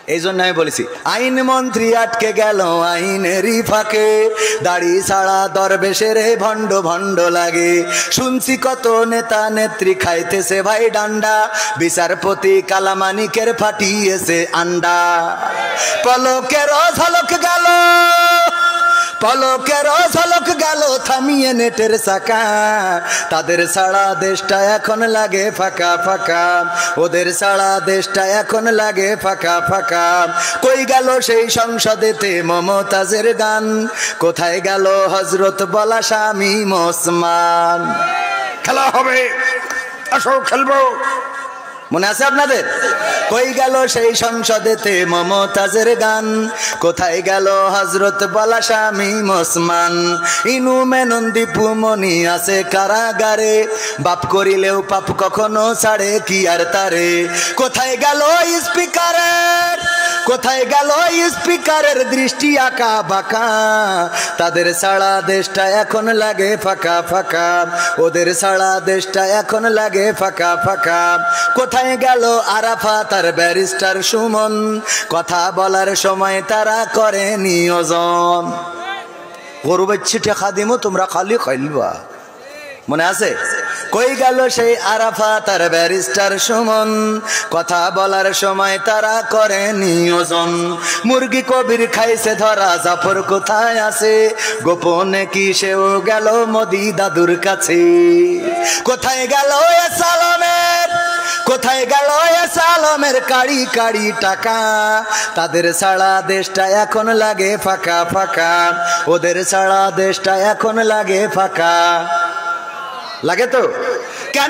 এই জন্য আমি বলেছি আইন মন্ত্রী আটকে গেল আইনেরই ফাঁকে, দাড়ি ছাড়া দরবেশের ভণ্ড ভণ্ড লাগে। শুনছি কত নেতা নেত্রী খাইতেছে ভাই ডান্ডা, বিচারপতি কালামানিকের ফাটিয়েছে আন্ডা। পলকের ঝলক গেল, পলকের ঝলক গেল থামিয়ে নেটের চাকা, তাদের ছাড়া দেশটা এখন লাগে ফাঁকা ফাঁকা, ওদের ছাড়া দেশটা এখন লাগে ফাঁকা ফাঁকা। কই গেল সেই সংসদেতে মমতাজের গান, কোথায় গেল হজরত বলা শামীম ওসমান? খেলা হবে, আসো খেলবো, মনে আছে আপনাদের? কই গেল সেই সংসদেতে মমতাজের গান, কোথায় গেল হজরত বলা শামীম ওসমান? ইনু মেনন দীপু মনি আছে কারাগারে, বাপ করিলেও পাপ কখনো ছাড়ে কি আর তারে। কোথায় গেল স্পিকারের, কোথায় গেল স্পিকারের দৃষ্টি আঁকা বাঁকা, তাদের ছাড়া দেশটা এখন লাগে ফাঁকা ফাঁকা, ওদের ছাড়া দেশটা এখন লাগে ফাঁকা ফাঁকা। কোথায় গেল আরাফাত আর ব্যারিস্টার সুমন, কথা বলার সময় তারা করে নিয়োজন। গরু বাচ্চি টেকা দিমো তোমরা খালি খাইলবা, মনে আছে? কই গেল সেই আরাফাত আর ব্যারিস্টার সুমন, কথা বলার সময় তারা করে নিয়োজন। মুরগি কবির খাইছে ধরা, জাফর কোথায় আছে? গোপনে কি সেও গেল মোদি দাদুর কাছে? কোথায় গেল সালামের, কোথায় গেল সালামের কাড়ি কাড়ি টাকা, তাদের ছাড়া দেশটা এখন লাগে ফাঁকা ফাঁকা, ওদের ছাড়া দেশটা এখন লাগে ফাঁকা। লাগে তো?